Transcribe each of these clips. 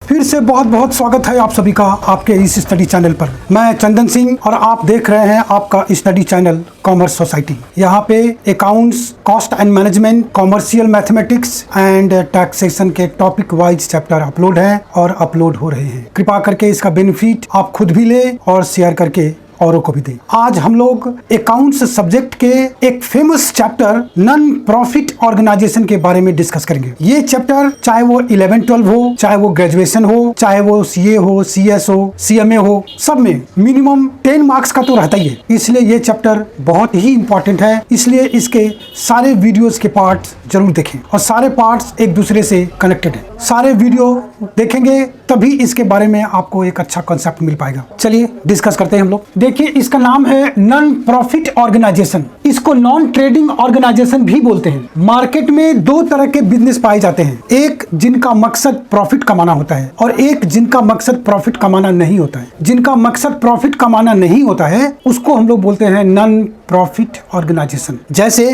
फिर से बहुत बहुत स्वागत है आप सभी का आपके इस स्टडी चैनल पर। मैं चंदन सिंह और आप देख रहे हैं आपका स्टडी चैनल कॉमर्स सोसाइटी। यहाँ पे accounts, cost and management, commercial mathematics and taxation के टॉपिक वाइज चैप्टर अपलोड हैं और अपलोड हो रहे हैं। कृपा करके इसका बेनिफिट आप खुद भी ले और शेयर करके औरों को भी दे। आज हम लोग अकाउंट्स सब्जेक्ट के एक famous chapter non profit organisation के बारे में डिस्कस करेंगे। ये चैप्टर चाहे वो 11-12 हो, चाहे वो ग्रेजुएशन हो, चाहे वो सीए हो, सीएस हो, सीएमए हो, सब में मिनिमम 10 मार्क्स का तो रहता ही है। इसलिए ये चैप्टर बहुत ही इंपॉर्टेंट है। इसलिए इसके सारे वीडियोस के पार्ट्स जरूर देखें और सारे पार्ट्स एक दूसरे से कनेक्टेड है। सारे वीडियो देखेंगे तभी इसके बारे में आपको एक अच्छा कॉन्सेप्ट मिल पाएगा। चलिए डिस्कस करते हैं हम लोग। देखिए, इसका नाम है नॉन प्रॉफिट ऑर्गेनाइजेशन। इसको नॉन ट्रेडिंग ऑर्गेनाइजेशन भी बोलते हैं। मार्केट में दो तरह के बिजनेस पाए जाते हैं, एक जिनका मकसद प्रॉफिट कमाना होता है और एक जिनका मकसद प्रॉफिट कमाना नहीं होता है। जिनका मकसद प्रॉफिट कमाना नहीं होता है उसको हम लोग बोलते हैं नॉन प्रॉफिट ऑर्गेनाइजेशन। जैसे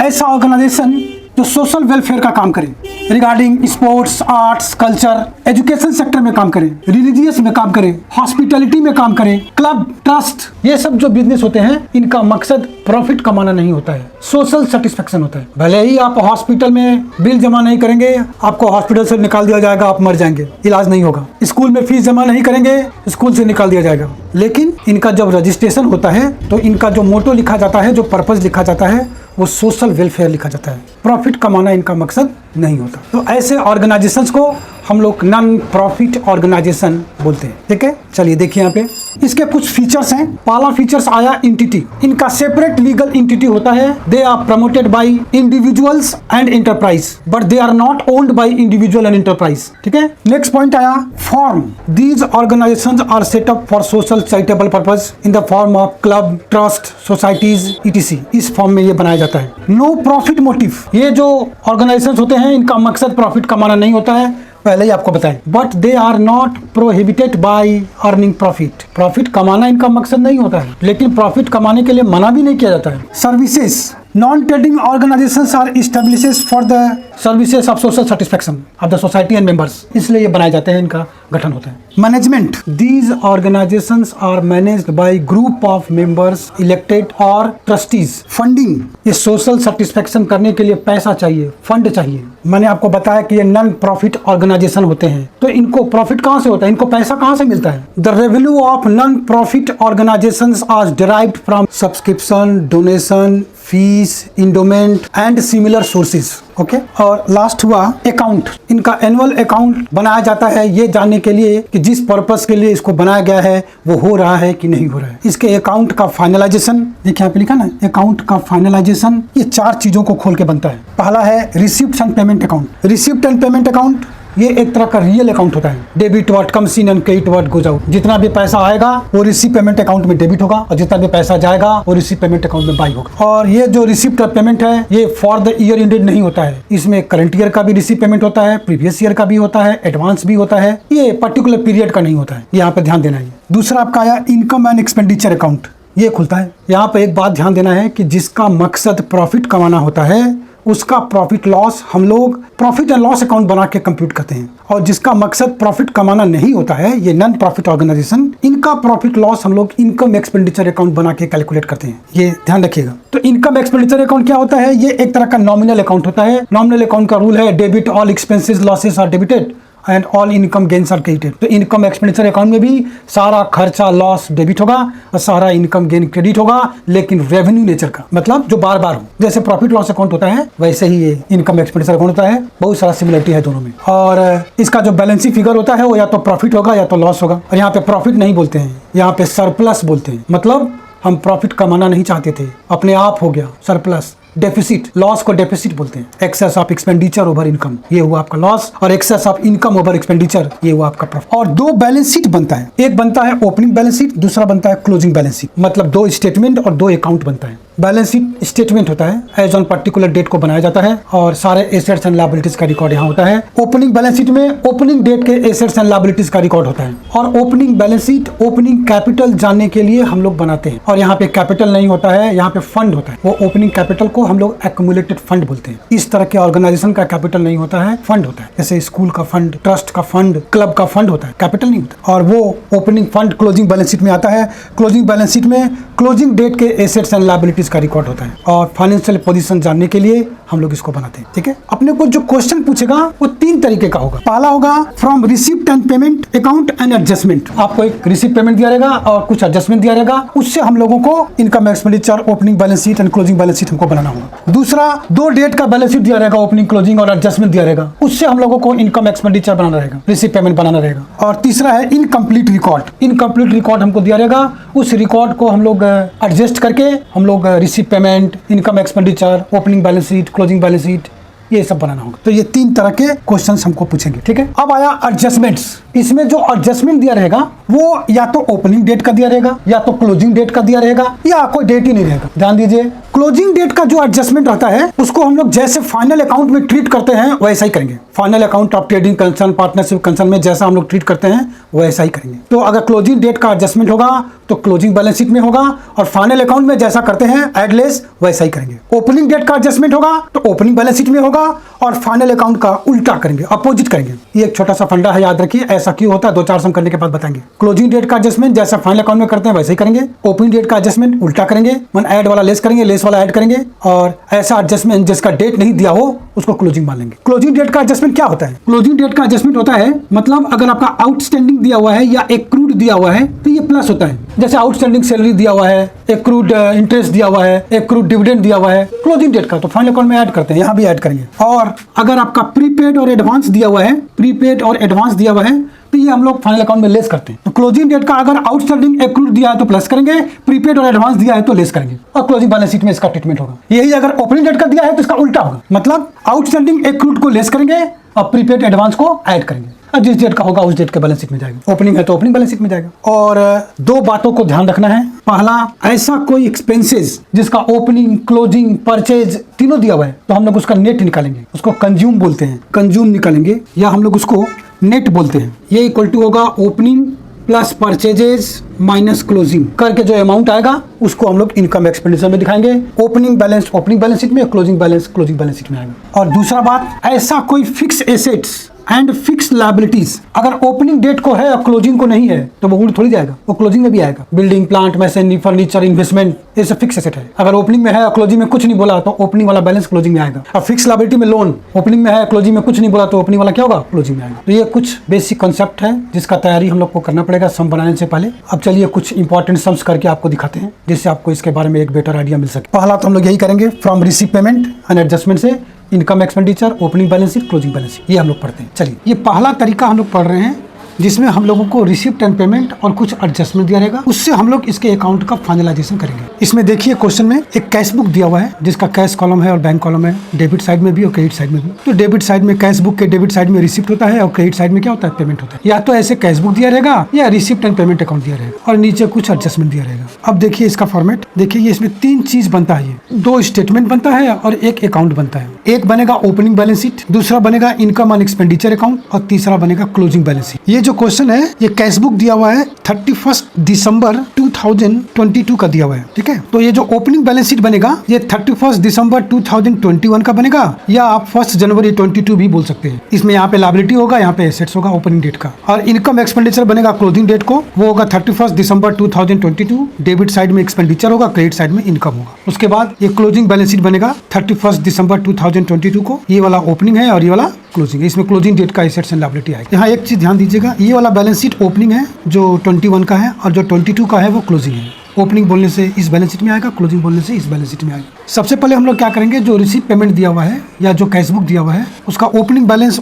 ऐसा ऑर्गेनाइजेशन जो सोशल वेलफेयर का काम करे, regarding sports, arts, culture, education sector में काम करे, रिलीजियस में काम करे, हॉस्पिटैलिटी में काम करे, क्लब, ट्रस्ट, ये सब जो बिजनेस होते हैं इनका मकसद प्रॉफिट कमाना नहीं होता है, सोशल सेटिस्फेक्शन होता है। भले ही आप हॉस्पिटल में बिल जमा नहीं करेंगे, आपको हॉस्पिटल से निकाल दिया जाएगा, आप मर जाएंगे, इलाज नहीं होगा। स्कूल में फीस जमा नहीं करेंगे, स्कूल से निकाल दिया जाएगा। लेकिन इनका जब रजिस्ट्रेशन होता है तो इनका जो मोटो लिखा जाता है, जो पर्पस लिखा जाता है, वो सोशल वेलफेयर लिखा जाता है। प्रॉफिट कमाना इनका मकसद नहीं होता। तो ऐसे ऑर्गेनाइजेशंस को हम लोग नॉन प्रॉफिट ऑर्गेनाइजेशन बोलते हैं। ठीक है, चलिए देखिए यहाँ पे इसके कुछ फीचर्स हैं। पहला फीचर्स आया इंटिटी। इनका सेपरेट लीगल इंटिटी होता है। They are promoted by individuals and enterprise but they are not owned by individual and enterprise. ठीक है, नेक्स्ट पॉइंट आया form. These organisations are set up for social charitable purpose in the form of club, trust, societies ETC. इस form में ये बनाया जाता है। No profit motive. ये जो ऑर्गेनाइजेशंस होते हैं इनका मकसद प्रॉफिट कमाना नहीं होता है, पहले ही आपको बताएं। But they are not prohibited by earning profit. Profit कमाना इनका मकसद नहीं होता है, लेकिन प्रॉफिट कमाने के लिए मना भी नहीं किया जाता है। Services. Non trading organisations are established for the services of social satisfaction of the society and members. इसलिए ये बनाए जाते हैं, इनका गठन होता है। Management. These organisations are managed by group of members elected और ट्रस्टीज। फंडिंग। ये सोशल सेटिस्फेक्शन करने के लिए पैसा चाहिए, फंड चाहिए। मैंने आपको बताया कि ये नॉन प्रॉफिट ऑर्गेनाइजेशन होते हैं, तो इनको प्रॉफिट कहाँ से होता है, इनको पैसा कहाँ से मिलता है? The revenue of non profit organisations are derived from subscription, donation, fees, endowment and similar sources. Okay, और लास्ट हुआ अकाउंट। इनका एनुअल अकाउंट बनाया जाता है ये जानने के लिए कि जिस पर्पस के लिए इसको बनाया गया है वो हो रहा है कि नहीं हो रहा है। इसके अकाउंट का फाइनलाइजेशन, देखिए यहाँ पे लिखा ना, अकाउंट का फाइनलाइजेशन, ये 4 चीजों को खोल के बनता है। पहला है receipt and payment account. Receipt and payment account ये एक तरह का रियल अकाउंट होता है। Debit what comes in and credit what goes out. जितना भी पैसा आएगा वो रिसीव पेमेंट अकाउंट में डेबिट होगा और जितना भी पैसा जाएगा वो रिसीव पेमेंट अकाउंट में बाई होगा। और ये जो रिसिप्ट पेमेंट है ये फॉर द ईयर एंडेड नहीं होता है। इसमें करंट ईयर का भी रिसीव पेमेंट होता है, प्रीवियस ईयर का भी होता है, एडवांस भी होता है। ये पर्टिकुलर पीरियड का नहीं होता है, यहाँ पे ध्यान देना है। दूसरा आपका आया इनकम एंड एक्सपेंडिचर अकाउंट। ये खुलता है। यहाँ पे एक बात ध्यान देना है कि जिसका मकसद प्रॉफिट कमाना होता है उसका प्रॉफिट लॉस हम लोग प्रॉफिट एंड लॉस अकाउंट बना के कंप्यूट करते हैं, और जिसका मकसद प्रॉफिट कमाना नहीं होता है ये नॉन प्रॉफिट ऑर्गेनाइजेशन, इनका प्रॉफिट लॉस हम लोग इनकम एक्सपेंडिचर अकाउंट बना के कैलकुलेट करते हैं। ये ध्यान रखिएगा। तो इनकम एक्सपेंडिचर अकाउंट क्या होता है? ये एक तरह का नॉमिनल अकाउंट होता है। नॉमिनल अकाउंट का रूल है debit all expenses losses are debited and all income gains are credited. तो इनकम एक्सपेंडिचर अकाउंट में भी सारा खर्चा लॉस डेबिट होगा और सारा इनकम गेन क्रेडिट होगा, लेकिन रेवेन्यू नेचर का, मतलब जो बार बार हो। जैसे प्रॉफिट लॉस अकाउंट होता है वैसे ही ये इनकम एक्सपेंडिचर अकाउंट होता है। बहुत सारा सिमिलरिटी है दोनों में। और इसका जो बैलेंसिंग फिगर होता है वो या तो प्रॉफिट होगा या तो लॉस होगा। और यहाँ पे प्रॉफिट नहीं बोलते हैं, यहाँ पे सरप्लस बोलते हैं। मतलब हम प्रॉफिट कमाना नहीं चाहते थे, अपने आप हो गया सरप्लस। डेफिसिट, लॉस को डेफिसिट बोलते हैं। Excess of expenditure over income, ये हुआ आपका लॉस, और excess of income over expenditure, ये हुआ आपका प्रॉफिट। और 2 बैलेंस शीट बनता है, एक बनता है ओपनिंग बैलेंस शीट, दूसरा बनता है क्लोजिंग बैलेंस शीट। मतलब 2 स्टेटमेंट और 2 अकाउंट बनता है। बैलेंस शीट स्टेटमेंट होता है, एज ऑन पर्टिकुलर डेट को बनाया जाता है और सारे एसेट्स एंड लायबिलिटीज का रिकॉर्ड यहाँ होता है। ओपनिंग बैलेंस शीट में ओपनिंग डेट के एसेट्स एंड लायबिलिटीज का रिकॉर्ड होता है और opening balance sheet opening capital जानने के लिए हम लोग बनाते हैं। और यहाँ पे कैपिटल नहीं होता है, यहाँ पे फंड होता है। वो ओपनिंग कैपिटल को हम लोग एक्यूमुलेटेड फंड बोलते हैं। इस तरह के ऑर्गेनाइजेशन का कैपिटल नहीं होता है, फंड होता है। जैसे स्कूल का फंड, ट्रस्ट का फंड, क्लब का फंड होता है, कैपिटल नहीं होता। और वो opening fund closing balance sheet में आता है। क्लोजिंग बैलेंस शीट में क्लोजिंग डेट के एसेट्स एंड लायबिलिटीज का रिकॉर्ड होता है और फाइनेंशियल पोजीशन जानने के लिए हम लोग इसको बनाते हैं। ठीक है, अपने को जो क्वेश्चन पूछेगा वो 3 तरीके का होगा। पहला होगा from receipt and payment account and adjustment. आपको एक रिसीप्ट पेमेंट दिया रहेगा और कुछ एडजस्टमेंट दिया रहेगा, उससे हम लोगों को income expenditure, opening balance sheet and closing balance sheet हमको बनाना होगा। दूसरा 2 डेट का बैलेंस शीट दिया रहेगा, ओपनिंग, क्लोजिंग और एडजस्टमेंट दिया रहेगा, उससे हम लोगों को इनकम एक्सपेंडिचर बनाना रहेगा, रिसीप्ट पेमेंट बनाना रहेगा। और तीसरा है इनकम्प्लीट रिकॉर्ड। इनकम्प्लीट रिकॉर्ड हमको दिया रहेगा, उस रिकॉर्ड को हम लोग एडजस्ट करके हम लोग receipt payment, income expenditure, opening balance sheet, closing balance sheet, ये सब बनाना होगा। तो ये 3 तरह के क्वेश्चंस हमको पूछेंगे। ठीक है, अब आया एडजस्टमेंट्स। इसमें जो एडजस्टमेंट दिया रहेगा वो या तो ओपनिंग डेट का दिया रहेगा, या तो क्लोजिंग डेट का दिया रहेगा, या कोई डेट ही नहीं रहेगा। ध्यान दीजिए, क्लोजिंग डेट का जो एडजस्टमेंट रहता है उसको हम लोग जैसे फाइनल अकाउंट में ट्रीट करते हैं वैसा ही करेंगे। Final account of trading concern, partnership concern में जैसा हम लोग ट्रीट करते हैं वैसा ही करेंगे। तो अगर क्लोजिंग डेट का एडजस्टमेंट होगा तो क्लोजिंग बैलेंस शीट में होगा, और फाइनल अकाउंट में जैसा करते हैं एड लेस वैसा ही करेंगे। ओपनिंग डेट का एडजस्टमेंट होगा तो ओपनिंग बैलेंस शीट में होगा, और फाइनल अकाउंट का उल्टा करेंगे, अपोजिट करेंगे। ये एक छोटा सा फंडा है, याद रखिए। ऐसा क्यों होता है 2-4 सम करने के बाद बताएंगे। क्लोजिंग डेट का एडजस्टमेंट जैसा फाइनल अकाउंट में करते हैं वैसे ही करेंगे। ओपनिंग डेट का एडजस्टमेंट उल्टा करेंगे, मन ऐड वाला लेस करेंगे, लेस वाला ऐड करेंगे, और ऐसा एडजस्टमेंट जिसका डेट नहीं दिया हो उसको क्लोजिंग मान लेंगे। क्लोजिंग डेट का एडजस्टमेंट क्या होता है? क्लोजिंग डेट का एडजस्टमेंट होता है, मतलब अगर आपका आउटस्टैंडिंग दिया हुआ है या एक्रूड दिया हुआ है तो ये प्लस होता है। जैसे आउटस्टैंडिंग सैलरी दिया हुआ है, एक्रूड इंटरेस्ट दिया हुआ है, एक्रूड डिविडेंड दिया हुआ है क्लोजिंग डेट का, तो फाइनल अकाउंट में ऐड करते हैं, यहाँ भी ऐड करेंगे। और अगर आपका प्रीपेड और एडवांस दिया हुआ है, प्रीपेड और एडवांस दिया हुआ है तो ये हम लोग फाइनल अकाउंट में लेस करते हैं। तो क्लोजिंग डेट का अगर आउटस्टैंडिंग एक्रूड दिया है तो प्लस करेंगे, प्रीपेड और एडवांस दिया है तो लेस करेंगे, और क्लोजिंग बैलेंस शीट में इसका ट्रीटमेंट होगा। यही अगर ओपनिंग डेट का दिया है तो इसका उल्टा होगा, मतलब आउटस्टैंडिंग एक्रूड को लेस करेंगे और प्रीपेड एडवांस को ऐड करेंगे, और जिस डेट का होगा उस डेट के बैलेंस शीट में जाएगा। ओपनिंग है तो ओपनिंग बैलेंस शीट में जाएगा। और 2 बातों को ध्यान रखना है। पहला, ऐसा कोई एक्सपेंसेस जिसका ओपनिंग, क्लोजिंग, परचेज तीनों दिया हुआ है तो हम लोग उसका नेट निकालेंगे, उसको कंज्यूम बोलते हैं, कंज्यूम निकालेंगे, या हम लोग उसको नेट बोलते हैं। ये इक्वल टू होगा opening plus purchases minus closing करके जो अमाउंट आएगा उसको हम लोग इनकम एक्सपेंडिचर में दिखाएंगे। Opening balance opening balance sheet में, closing balance closing balance sheet में आएगा। और दूसरा बात, ऐसा कोई fix assets and fix liabilities अगर ओपनिंग डेट को है और क्लोजिंग को नहीं है तो वो उल्ट थोड़ी जाएगा, वो क्लोजिंग में भी आएगा। Building, plant, machinery, furniture, investment, ये सब फिक्स एसेट है। अगर ओपनिंग में है और क्लोजिंग में कुछ नहीं बोला तो ओपनिंग वाला बैलेंस क्लोजिंग में आएगा। और फिक्स लायबिलिटी में लोन, ओपनिंग में है, क्लोजिंग में कुछ नहीं बोला तो ओपनिंग वाला क्या होगा, क्लोजिंग में आएगा। तो ये कुछ बेसिक कॉन्सेप्ट है जिसका तैयारी हम लोग को करना पड़ेगा सम बनाने से पहले। अब चलिए कुछ इंपॉर्टेंट सम्स करके आपको दिखाते हैं जिससे आपको इसके बारे में एक बेटर आइडिया मिल सके। पहला तो हम लोग यही करेंगे, from receipt payment and adjustment से income expenditure, opening balance sheet, closing balance sheet, ये हम लोग पढ़ते हैं। चलिए, ये पहला तरीका हम लोग पढ़ रहे हैं जिसमें हम लोगों को रिसिप्ट एंड पेमेंट और कुछ एडजस्टमेंट दिया रहेगा, उससे हम लोग इसके अकाउंट का फाइनलाइजेशन करेंगे। इसमें देखिए क्वेश्चन में एक कैश बुक दिया हुआ है जिसका कैश कॉलम है और बैंक कॉलम है, डेबिट साइड में भी और क्रेडिट साइड में भी। तो डेबिट साइड में कैश बुक के डेबिट साइड में रिसिप्ट होता है और क्रेडिट साइड में क्या होता है, पेमेंट होता है। या तो ऐसे कैश बुक दिया रहेगा या रिसिप्ट एंड पेमेंट अकाउंट दिया रहेगा और नीचे कुछ एडजस्टमेंट दिया रहेगा। अब देखिए इसका फॉर्मेट, देखिए ये इसमें 3 चीज बनता है, ये 2 स्टेटमेंट बनता है और एक अकाउंट बनता है। एक बनेगा ओपनिंग बैलेंस शीट, दूसरा बनेगा इनकम एंड एक्सपेंडिचर अकाउंट और तीसरा बनेगा क्लोजिंग बैलेंस शीट। ये जो क्वेश्चन है ये कैश बुक दिया हुआ है 31 दिसंबर 2022 का दिया हुआ है, ठीक है। तो ये जो ओपनिंग बैलेंस शीट बनेगा ये 31 दिसंबर 2021 का बनेगा, या आप 1 जनवरी 22 भी बोल सकते हैं। इसमें यहाँ पे लायबिलिटी होगा, यहाँ पे एसेट्स होगा ओपनिंग डेट का, और इनकम एक्सपेंडिचर बनेगा क्लोजिंग डेट को, वो होगा 31 दिसंबर 2022। डेबिट साइड में एक्सपेंडिचर होगा, क्रेडिट साइड में इनकम होगा। उसके बाद ये क्लोजिंग बैलेंस शीट बनेगा 31 दिसंबर 2022 को, ये वाला ओपनिंग है और ये वाला क्लोजिंग है। इसमें क्लोजिंग डेट का एसेट्स एंड लायबिलिटी आएगा। यहाँ एक चीज ध्यान दीजिएगा, ये वाला बैलेंस शीट ओपनिंग है जो 21 का है और जो 22 का है वो क्लोजिंग है। ओपनिंग बोलने से इस बैलेंस शीट में आएगा, क्लोजिंग बोलने से इस बैलेंस शीट में आएगा। सबसे पहले हम लोग क्या करेंगे, जो रिसीव पेमेंट दिया हुआ है या जो कैश बुक दिया हुआ है उसका ओपनिंग बैलेंस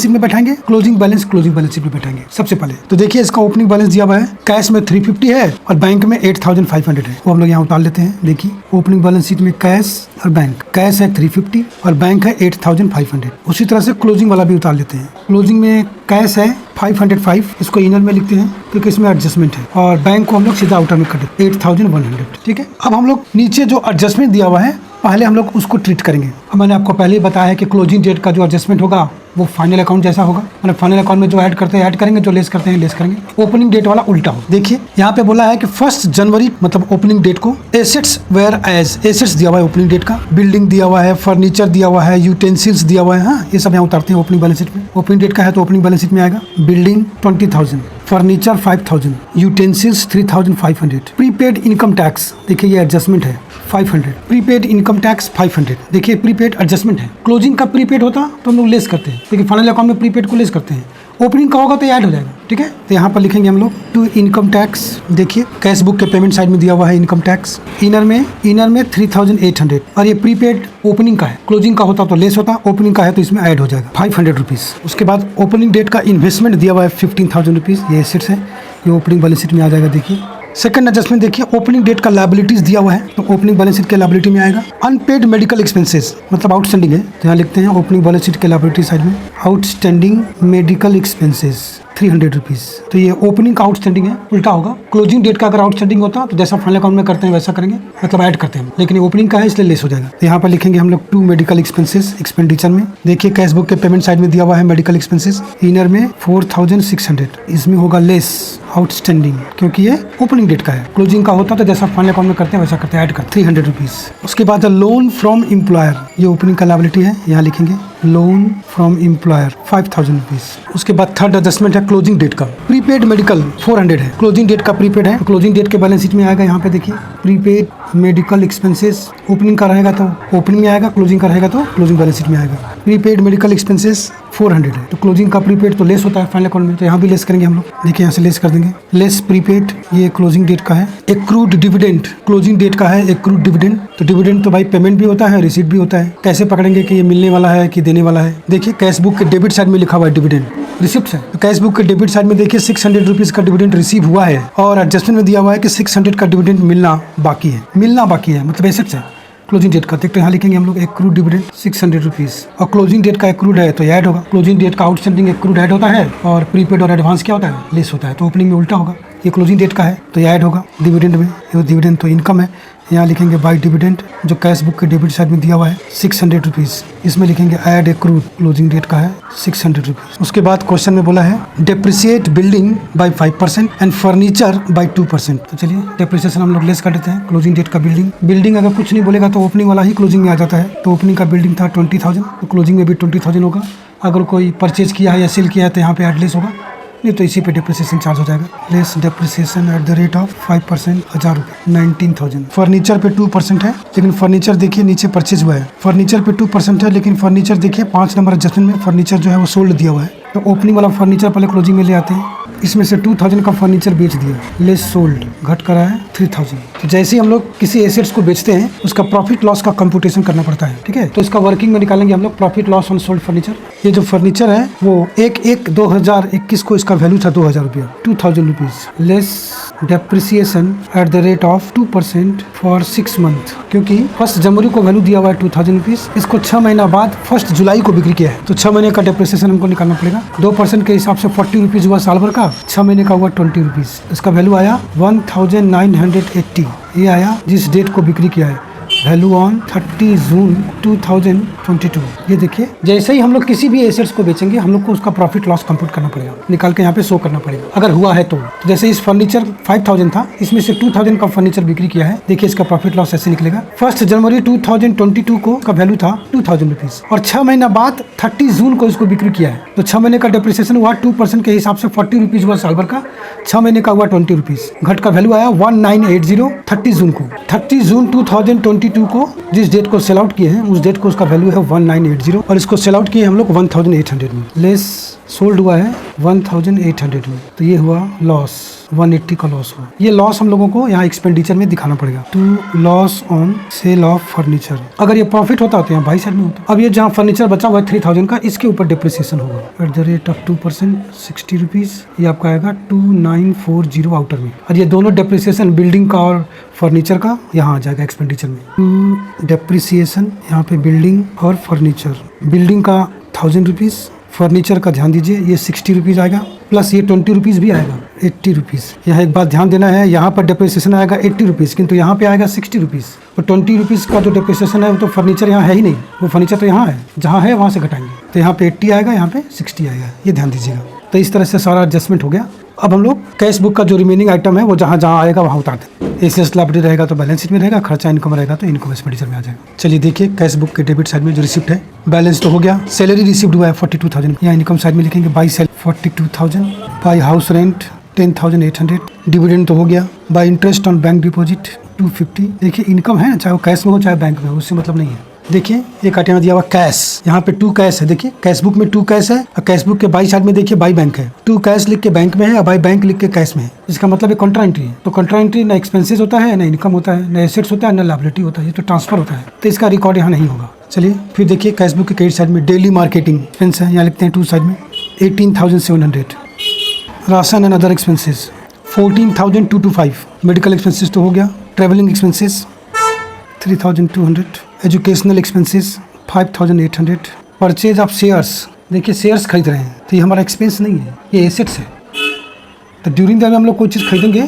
शीट में बैठाएंगे, क्लोजिंग बैलेंस शीट में बैठाएंगे। सबसे पहले तो देखिए इसका ओपनिंग बैलेंस दिया हुआ है, कैश में 350 है और बैंक में 8500 है, वो हम लोग यहाँ उतार लेते हैं। देखिए ओपनिंग बैलेंस शीट में कैश और बैंक, कैश है 350 और बैंक है 8500। उसी तरह से क्लोजिंग वाला भी उतार लेते हैं। क्लोजिंग में कैश है 505, इसको इनर में लिखते हैं क्योंकि इसमें एडजस्टमेंट है, और बैंक को हम लोग सीधा आउटर में कर देते हैं 8100। ठीक है, अब हम लोग नीचे जो एडजस्टमेंट दिया हुआ है पहले हम लोग उसको ट्रीट करेंगे। अब मैंने आपको पहले ही बताया है कि क्लोजिंग डेट का जो एडजस्टमेंट होगा वो फाइनल अकाउंट जैसा होगा, मतलब फाइनल अकाउंट में जो ऐड करते हैं ऐड करेंगे, जो लेस करते हैं लेस करेंगे। ओपनिंग डेट वाला उल्टा हो। देखिए यहाँ पे बोला है कि 1 जनवरी मतलब ओपनिंग डेट को एसेट्स वेयर एज, एसेट्स दिया हुआ है ओपनिंग डेट का, बिल्डिंग दिया हुआ है, फर्नीचर दिया हुआ है, यूटेंसिल्स दिया हुआ है। हाँ, ये सब यहाँ उतारते हैं ओपनिंग बैलेंस शीट में। ओपनिंग डेट का है तो ओपनिंग बैलेंस शीट में आएगा building 20,000, furniture 5000, utensils 3500, prepaid income tax देखिए ये एडजस्टमेंट है 500, प्रीपेड इनकम टैक्स 500। देखिए प्रीपेड एडजस्टमेंट है। क्लोजिंग का प्रीपेड होता तो हम लोग लेस करते हैं, लेकिन फाइनल अकाउंट में प्रीपेड को लेस करते हैं। ओपनिंग का होगा तो ऐड हो जाएगा। ठीक है, तो यहाँ पर लिखेंगे हम लोग टू इनकम टैक्स। देखिए कैश बुक के पेमेंट साइड में दिया हुआ है इनकम टैक्स, इनर में 3800 और ये प्रीपेड ओपनिंग का है। क्लोजिंग का होता तो लेस होता, ओपनिंग का है तो इसमें ऐड हो जाएगा 500 रुपीज़। उसके बाद ओपनिंग डेट का इन्वेस्टमेंट दिया हुआ है 15,000 रुपीज़, ये एसेट्स है, ये ओपनिंग बैलेंस शीट में आ जाएगा। देखिए सेकंड एडजस्टमेंट देखिए ओपनिंग डेट का लायबिलिटीज दिया हुआ है तो ओपनिंग बैलेंस शीट के लायबिलिटी में आएगा अनपेड मेडिकल एक्सपेंसेस, मतलब आउटस्टैंडिंग है, तो यहाँ लिखते हैं ओपनिंग बैलेंस शीट के लायबिलिटी साइड में आउटस्टैंडिंग मेडिकल एक्सपेंसेस 300 रुपीज़। तो ये ओपनिंग का आउटस्टैंडिंग है, उल्टा होगा। क्लोजिंग डेट का अगर आउटस्टैंडिंग होता तो जैसा फाइनल अकाउंट में करते हैं वैसा करेंगे, मतलब ऐड करते हैं, लेकिन ओपनिंग का है इसलिए लेस हो जाएगा। तो यहाँ पर लिखेंगे हम लोग टू मेडिकल एक्सपेंसेस एक्सपेंडिचर में। देखिए कैश बुक के पेमेंट साइड में दिया हुआ है मेडिकल एक्सपेंसेस, इनर में 4600, इसमें होगा लेस आउटस्टैंडिंग क्योंकि ये ओपनिंग डेट का है। क्लोजिंग का होता तो जैसा फाइनल अकाउंट में करते हैं वैसा करते हैं, ऐड कर 300 रुपीज़। उसके बाद लोन फ्रॉम एम्प्लॉयर, ये ओपनिंग का लायबिलिटी है, यहाँ लिखेंगे लोन फ्रॉम एम्प्लॉयर 5000 रुपीज़। उसके बाद थर्ड एडजस्टमेंट है क्लोजिंग डेट का, प्रीपेड मेडिकल 400 है, क्लोजिंग डेट का प्रीपेड है, क्लोजिंग डेट के बैलेंस शीट में आएगा। यहाँ पे देखिए प्रीपेड मेडिकल एक्सपेंसेस, ओपनिंग का रहेगा तो ओपनिंग में आएगा, क्लोजिंग का रहेगा तो क्लोजिंग बैलेंस शीट में आएगा। प्रीपेड मेडिकल एक्सपेंसेस 400 है, तो क्लोजिंग का प्रीपेड तो लेस होता है फाइनल अकाउंट में, तो यहाँ भी लेस करेंगे हम लोग। देखिए यहाँ से लेस कर देंगे, लेस प्रीपेड, ये क्लोजिंग डेट का है। एक्रूड डिविडेंड, क्लोजिंग डेट का है एक्रूड डिविडेंड, तो डिविडेंड तो भाई पेमेंट भी होता है रिसीट भी होता है, कैसे पकड़ेंगे कि ये मिलने वाला है कि देने वाला है। देखिए कैश बुक के डेबिट साइड में लिखा हुआ है डिविडेंड, रिसिप्ट है, तो कैश बुक के डेबिट साइड में देखिए 600 रुपीज़ का डिविडेंड रिसीव हुआ है और एडजस्टमेंट में दिया हुआ है कि 600 का डिविडेंड मिलना बाकी है, मतलब एसेट्स है। क्लोजिंग डेट का देखते हैं, यहाँ लिखेंगे हम लोग एक्रूड डिविडेंड 600 रुपीज़, और क्लोजिंग डेट का एक्रूड है तो ऐड होगा। क्लोजिंग डेट का आउटस्टैंडिंग एक्रूड ऐड होता है और प्रीपेड और एडवांस क्या होता है, लेस होता है, तो ओपनिंग में उल्टा होगा। ये क्लोजिंग डेट का है तो ये ऐड होगा डिविडेंड में, ये डिविडेंड तो इनकम है, यहाँ लिखेंगे बाय डिविडेंड जो कैश बुक के डेबिट साइड में दिया हुआ है 600 रुपीज़, इसमें लिखेंगे ऐड एक्रूड, क्लोजिंग डेट का है 600 रुपीज़। उसके बाद क्वेश्चन में बोला है depreciate building bye 5% and furniture bye 2%। तो चलिए डेप्रिसिएशन हम लोग लेस कर देते हैं क्लोजिंग डेट का। बिल्डिंग अगर कुछ नहीं बोलेगा तो ओपनिंग वाला ही क्लोजिंग में आ जाता है, तो ओपनिंग का बिल्डिंग था 20,000, तो क्लोजिंग में भी 20,000 होगा। अगर कोई परचेज किया है या सेल किया है तो यहाँ पे ऐड लेस होगा, नहीं तो इसी पे डिप्रिसिएशन चार्ज हो जाएगा। Less depreciation at the rate of 5%, 1000 रुपये 19,000। फर्नीचर पे 2% है, लेकिन फर्नीचर देखिए नीचे परचेज हुआ है, फर्नीचर पे 2% है, लेकिन फर्नीचर देखिए 5 नंबर एडजस्टमेंट में फर्नीचर जो है वो सोल्ड दिया हुआ है, तो ओपनिंग वाला फर्नीचर पहले क्लोजिंग में ले आते हैं। इसमें से 2000 का फर्नीचर बेच दिया, लेस सोल्ड घट करा है 3000। तो जैसे ही हम लोग किसी एसेट्स को बेचते हैं उसका प्रॉफिट लॉस का कंप्यूटेशन करना पड़ता है, ठीक है, तो इसका वर्किंग में निकालेंगे हम लोग profit loss on sold furniture. ये जो फर्नीचर है वो 1/1/2021 को इसका वैल्यू था 2000 रुपया, 2000 rupees, less depreciation at the rate of 2% for 6 month, क्योंकि 1 जनवरी को वैल्यू दिया हुआ है 2000 रुपीज़, इसको 6 महीना बाद 1 जुलाई को बिक्री किया है, तो 6 महीने का डेप्रिसिएशन हमको निकालना पड़ेगा। 2% के हिसाब से 40 रुपीज़ हुआ साल भर का, 6 महीने का हुआ 20 रुपीज़, इसका वैल्यू आया 1980, ये आया जिस डेट को बिक्री किया है, वैल्यू ऑन 30 जून 2022। ये देखिए जैसे ही हम लोग किसी भी एसेट्स को बेचेंगे हम लोग को उसका प्रॉफिट लॉस कंप्यूट करना पड़ेगा, निकाल के यहाँ पे शो करना पड़ेगा अगर हुआ है तो। जैसे इस फर्नीचर 5000 था, इसमें से 2000 का फर्नीचर बिक्री किया है, देखिए इसका प्रॉफिट लॉस ऐसे निकलेगा। 1 जनवरी 2022 को का वैल्यू था 2000 रुपीज़ और 6 महीना बाद 30 जून को इसको बिक्री किया है, तो 6 महीने का डिप्रिसिएशन हुआ 2% के हिसाब से 40 रुपीज़ हुआ साल भर का, 6 महीने का हुआ 20 रुपीज़, घट का वैल्यू आया 1980 30 जून को। 30 जून 2022 को जिस डेट को सेल आउट किए हैं उस डेट को उसका वैल्यू है 1980 और इसको सेल आउट किए हम लोग 1800 में। लेस सोल्ड हुआ है 1800 में, तो ये हुआ लॉस, 180 का लॉस हुआ। ये लॉस हम लोगों को यहाँ एक्सपेंडिचर में दिखाना पड़ेगा, to loss on sale of furniture. अगर ये प्रॉफिट होता तो यहाँ बाई साइड में होता। अब ये जहाँ फर्नीचर बचा हुआ है 3000 का, इसके ऊपर डिप्रिसिएशन होगा at the rate of 2%, 60 rupees. ये आपका आएगा 2940 आउटर में, और ये दोनों डिप्रिसिएशन बिल्डिंग का और फर्नीचर का यहाँ आ जाएगा एक्सपेंडिचर में। टू डिप्रिसिएशन यहाँ पे बिल्डिंग और फर्नीचर, बिल्डिंग का 1000 रुपीज़, फर्नीचर का ध्यान दीजिए ये 60 रुपीज़ आएगा, प्लस ये 20 रुपीज़ भी आएगा, 80 रुपीज़। यहाँ एक बात ध्यान देना है, यहाँ पर डिप्रिसिएशन आएगा 80 रुपीज़, किंतु यहाँ पे आएगा 60 रुपीज़। तो 20 रुपीज़ का जो डिप्रिसिएशन है वो तो फर्नीचर यहाँ है ही नहीं, वो फर्नीचर तो यहाँ है, जहाँ है वहाँ से घटाएंगे, तो यहाँ पे 80 आएगा, यहाँ पे 60 आएगा, ये ध्यान दीजिएगा। तो इस तरह से सारा एडजस्टमेंट हो गया। अब हम लोग कैश बुक का जो रिमेनिंग आइटम है वो जहाँ जहाँ आएगा वहाँ उतार दें। एसेट्स लायबिलिटी रहेगा तो बैलेंस शीट में रहेगा, खर्चा इनकम रहेगा तो इनकम एक्सपेंडिचर में आ जाएगा। चलिए देखिए कैश बुक के डेबिट साइड में जो रिसिप्ट है, बैलेंस तो हो गया, सैलरी रिसिप्ट हुआ है 42,000, यहाँ इनकम साइड में लिखेंगे by sale 42,000, by house rent 10,800, dividend तो हो गया, by interest on bank deposit 250। देखिए इनकम है, चाहे वो कैश में हो चाहे बैंक में हो, उससे मतलब नहीं है। देखिए एक आइटम दिया हुआ कैश, यहाँ पे 2 कैश है, देखिए कैश बुक में 2 कैश है, और कैश बुक के बाई साइड में देखिए बाई बैंक है। 2 कैश लिख के बैंक में है और बाई बैंक लिख के कैश में है, इसका मतलब एक कॉन्ट्रा एंट्री है। तो कॉन्ट्रा एंट्री ना एक्सपेंसेस होता है, ना इनकम होता है, ना एसेट्स होता है, ना लायबिलिटी होता है, ये तो ट्रांसफर होता है, तो इसका रिकॉर्ड यहाँ नहीं होगा। चलिए फिर देखिए कैश बुक के क्रेडिट साइड में डेली मार्केटिंग एक्सपेंस है, यहाँ लिखते हैं 2 साइड में 18,700, ration and other expenses 14,225, medical expenses तो हो गया, travelling expenses 3,200, educational expenses 5,800, purchase of shares, देखिए शेयर्स खरीद रहे हैं तो ये हमारा एक्सपेंस नहीं है, ये एसेट्स है। तो ड्यूरिंग द टाइम हम लोग कोई चीज़ खरीदेंगे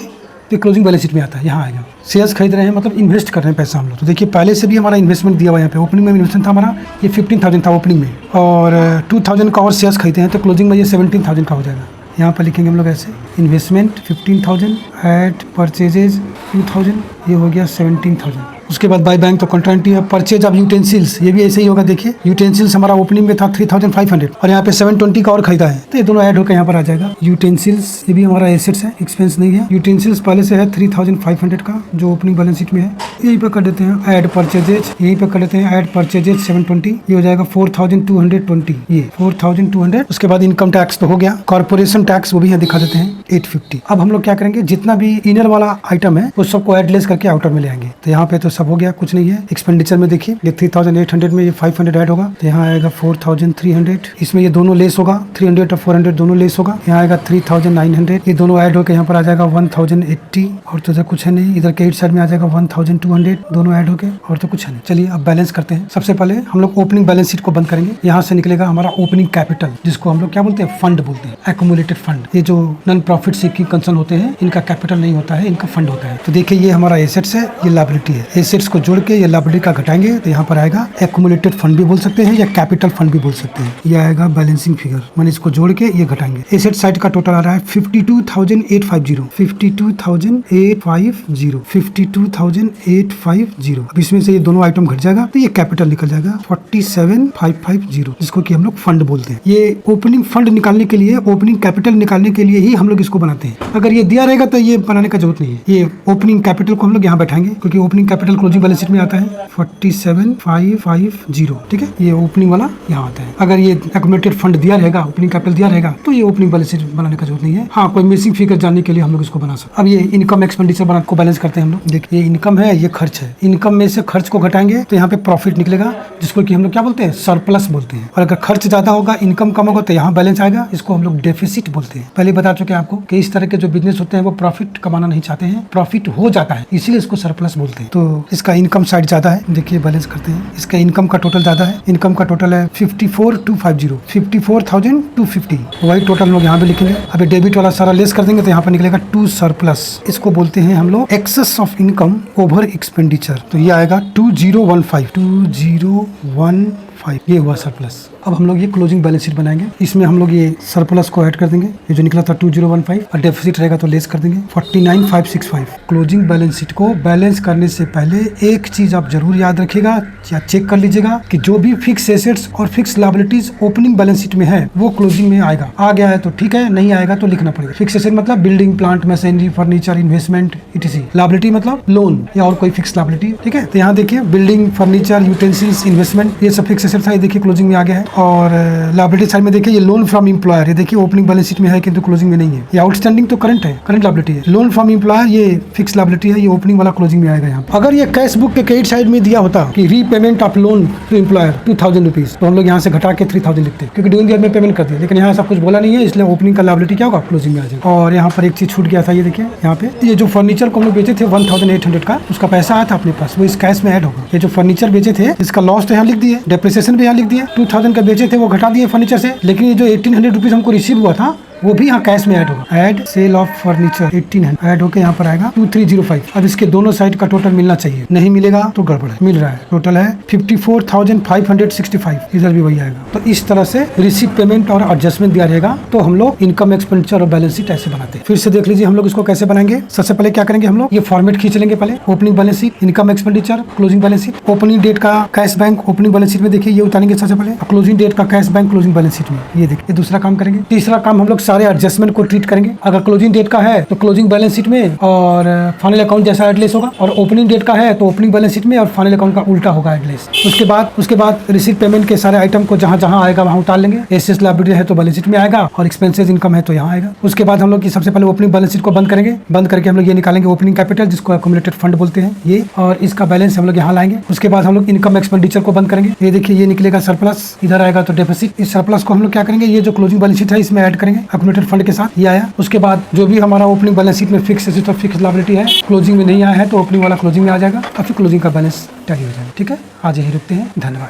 तो क्लोजिंग बैलेंस शीट में आता है, यहाँ आएगा। शेयर्स खरीद रहे हैं मतलब इन्वेस्ट कर रहे हैं पैसा हम लोग, तो देखिए पहले से भी हमारा इन्वेस्टमेंट दिया हुआ है। यहाँ पे ओपनिंग में इन्वेस्टमेंट था हमारा, ये 15,000 था ओपनिंग में, और 2,000 का और शेयर्स खरीदे हैं तो क्लोजिंग में ये 17,000 का हो जाएगा। यहाँ पर लिखेंगे हम लोग ऐसे, इन्वेस्टमेंट 15,000 एट परचेजेज 2,000, ये हो गया 17,000। उसके बाद बाय बैंक तो कॉन्ट्रेंटी है। परचेज ऑफ यूटेंसिल्स, ये भी ऐसे ही होगा। देखिए यूटेंसिल्स हमारा ओपनिंग में था 3,500 और यहाँ पे 720 का और खरीदा है, तो ये दोनों ऐड होकर यहाँ पर आ जाएगा। यूटेंसिल्स ये भी हमारा एसेट्स है, एक्सपेंस नहीं है। यूटेंसिल्स पहले से है 3,500 का जो ओपनिंग बैलेंस शीट में है, यहीं पे कर देते हैं ऐड परचेजेज, यहीं पे कर देते हैं ऐड परचेजेज 720, ये हो जाएगा 4,220, ये 4,200। उसके बाद इनकम टैक्स तो हो गया, कॉर्पोरेशन टैक्स वो भी यहाँ दिखा देते हैं 850। अब हम लोग क्या करेंगे, जितना भी इनर वाला आइटम है वो सबको एडलेस करके आउटर में ले आएंगे। तो यहाँ पे तो सब हो गया, कुछ नहीं है। एक्सपेंडिचर में देखिए ये 3,800 में ये 500 ऐड होगा, तो यहाँ आएगा 4,300, इसमें ये दोनों लेस होगा, 300 और 400 दोनों लेस होगा, यहाँ आएगा 3,900, ये दोनों ऐड होकर यहाँ पर आ जाएगा 1,080, और तो इधर कुछ है नहीं। इधर क्रेडिट साइड में आ जाएगा 1,200, दोनों ऐड होके, और तो कुछ है नहीं। चलिए अब बैलेंस करते हैं। सबसे पहले हम लोग ओपनिंग बैलेंस शीट को बंद करेंगे। यहाँ से निकलेगा हमारा ओपनिंग कैपिटल, जिसको हम लोग क्या बोलते हैं, फंड बोलते हैं, एक्यूमुलेटेड फंड। ये जो नॉन प्रॉफिट सीकिंग कंसर्न होते हैं, इनका कैपिटल नहीं होता है, इनका फंड होता है। तो देखिए ये हमारा एसेट्स है, ये लायबिलिटी है। एसेट्स को जोड़ के ये लायबिलिटी का घटाएंगे तो यहाँ पर आएगा एक्यूमुलेटेड फंड भी बोल सकते हैं या कैपिटल फंड भी बोल सकते हैं। ये आएगा बैलेंसिंग फिगर, मैंने इसको जोड़ के ये घटाएंगे। एसेट साइड का टोटल आ रहा है 52,850, 52,850, 52,850। अब इसमें से ये दोनों आइटम घट जाएगा तो ये कैपिटल निकल जाएगा 47,550, जिसको कि हम लोग फंड बोलते हैं। ये ओपनिंग फंड निकालने के लिए, ओपनिंग कैपिटल निकालने के लिए ही हम लोग इसको बनाते हैं। अगर ये दिया रहेगा तो ये बनाने का जरूरत नहीं है। ये ओपनिंग कैपिटल को हम लोग यहाँ बैठाएंगे, क्योंकि opening capital closing balance sheet में आता है 47,550, ठीक है। ये ओपनिंग वाला यहाँ आता है। अगर ये एक्यूमुलेटेड फंड दिया रहेगा, ओपनिंग कैपिटल दिया रहेगा, तो ये ओपनिंग बैलेंस शीट बनाने का जरूरत नहीं है। हाँ, कोई मिसिंग फिगर जानने के लिए हम लोग इसको बना सकते हैं। अब ये इनकम एक्सपेंडिचर बना को बैलेंस करते हैं हम लोग। देखिए ये इनकम है, ये खर्च है। इनकम में से खर्च को घटाएंगे तो यहाँ पे प्रॉफिट निकलेगा, जिसको कि हम लोग क्या बोलते हैं, सरप्लस बोलते हैं। और अगर खर्च ज्यादा होगा, इनकम कम होगा, तो यहाँ बैलेंस आएगा, इसको हम लोग डेफिसिट बोलते हैं। पहले बता चुके हैं आपको कि इस तरह के जो बिजनेस होते हैं वो प्रॉफिट कमाना नहीं चाहते हैं, प्रॉफिट हो जाता है, इसीलिए इसको सरप्लस बोलते हैं। तो इसका इनकम साइड ज्यादा है, देखिए बैलेंस करते हैं। इसका इनकम का टोटल ज्यादा है, इनकम का टोटल है 54,250, 54,250, वही टोटल लोग यहाँ पे लिखेंगे। अभी डेबिट वाला सारा लेस कर देंगे तो यहाँ पर निकलेगा टू सरप्लस। इसको बोलते हैं हम लोग excess of income over expenditure. तो ये आएगा 2015, ये हुआ सरप्लस। अब हम लोग ये क्लोजिंग बैलेंस शीट बनाएंगे, इसमें हम लोग ये सरप्लस को ऐड कर देंगे। ये जो निकला था 2015 और डेफिसिट रहेगा तो लेस कर देंगे 49,565। क्लोजिंग बैलेंस शीट को बैलेंस करने से पहले एक चीज आप जरूर याद रखिएगा या चेक कर लीजिएगा कि जो भी फिक्स एसेट्स और fix liabilities opening balance sheet में है वो क्लोजिंग में आएगा। आ गया है तो ठीक है, नहीं आएगा तो लिखना पड़ेगा। फिक्स एसेट मतलब building, plant, machinery, furniture, investment, etc.. Liability मतलब लोन या और कोई फिक्स लायबिलिटी, ठीक है। तो यहाँ देखिए बिल्डिंग, फर्नीचर, यूटेंसिल्स, इन्वेस्टमेंट, ये सब फिक्स एसेट था, ये देखिए क्लोजिंग में आ गया है। और लायबिलिटी साइड में देखिए ये लोन फ्रॉम एम्प्लॉयर, ये देखिए ओपनिंग बैलेंस शीट में है किंतु क्लोजिंग में नहीं है। ये आउटस्टैंडिंग तो करंट है, करंट लायबिलिटी है। लोन फ्रॉम एम्प्लॉयर ये फिक्स लायबिलिटी है, ये ओपनिंग वाला क्लोजिंग में आएगा यहाँ। अगर ये कैश बुक के क्रेडिट साइड में दिया होता कि repayment of loan to employer 2000 rupees, तो हम लोग यहाँ से घटा के 3000 लिखते क्योंकि ड्यूरिंग ईयर में पेमेंट कर दिया, लेकिन यहाँ सब कुछ बोला नहीं है, इसलिए ओपनिंग का लायबिलिटी क्या होगा, क्लोजिंग में आ जाएगा। और यहाँ पर एक चीज छूट गया था, ये देखिए यहाँ पे ये जो फर्नीचर को हम लोग बेचे थे 1800 का, उसका पैसा आया था अपने पास, वो इस कैश में ऐड होगा। ये जो फर्नीचर बेचे थे इसका लॉस तो यहाँ लिख दिए, डेप्रिसिएशन भी यहाँ लिख दिए, 2000 का बेचे थे वो घटा दिए फर्नीचर से, लेकिन ये जो 1800 रुपीज हमको रिसीव हुआ था वो भी यहाँ कैश में ऐड होगा। Add sale of furniture 1800 add होकर यहाँ पर आएगा 2305। अब इसके दोनों साइड का टोटल मिलना चाहिए, नहीं मिलेगा तो गड़बड़ है। मिल रहा है, टोटल है 54,565, इधर भी वही आएगा। तो इस तरह से रिसीव पेमेंट और एडजस्टमेंट दिया रहेगा। तो हम लोग इनकम एक्सपेंडिचर और बैलेंस शीट ऐसे बनाते हैं। फिर से देख लीजिए हम लोग इसको कैसे बनाएंगे। सबसे पहले क्या करेंगे, हम लोग ये फॉर्मेट खींच लेंगे। पहले opening balance sheet, income expenditure, closing balance sheet. Opening date का cash bank opening balance sheet में देखिए ये उतारेंगे सबसे पहले, क्लोजिंग डेट का cash bank closing balance sheet में, ये देखिए दूसरा काम करेंगे। तीसरा काम हम लोग सारे एडजस्टमेंट को ट्रीट करेंगे। अगर क्लोजिंग डेट का है तो क्लोजिंग बैलेंस शीट में और फाइनल अकाउंट जैसा एडलेस होगा, और ओपनिंग डेट का है तो ओपनिंग बैलेंस शीट में और फाइनल अकाउंट का उल्टा होगा एडलेस। उसके बाद रिसीव पेमेंट के सारे आइटम को जहां जहां आएगा वहां उतार लेंगे। एसेट्स लायबिलिटी है तो बैलेंस शीट में आएगा, और एक्सपेंसेस इनकम है तो यहाँ आएगा। उसके बाद हम लोग सबसे पहले ओपनिंग बैलेंस शीट को बंद करेंगे। बंद करके हम लोग ये निकालेंगे ओपनिंग कैपिटल, जिसको एक्युमुलेटेड फंड बोलते हैं ये, और इसका बैलेंस हम लोग यहाँ लाएंगे। उसके बाद हम लोग इनकम एक्सपेंडिचर को बंद करेंगे। ये देखिए ये निकलेगा सरप्लस, इधर आएगा तो डेफिसिट। इस सरप्लस को हम लोग क्या करेंगे, ये जो क्लोजिंग बैलेंस शीट है इसमें ऐड करेंगे एक्युमुलेटेड फंड के साथ, ये आया। उसके बाद जो भी हमारा ओपनिंग बैलेंस शीट में फिक्स एसेट और फिक्स लायबिलिटी है, क्लोजिंग में नहीं आया है तो ओपनिंग वाला क्लोजिंग में आ जाएगा, और फिर क्लोजिंग का बैलेंस टैली हो जाएगा। ठीक है, आज यही रुकते हैं, धन्यवाद।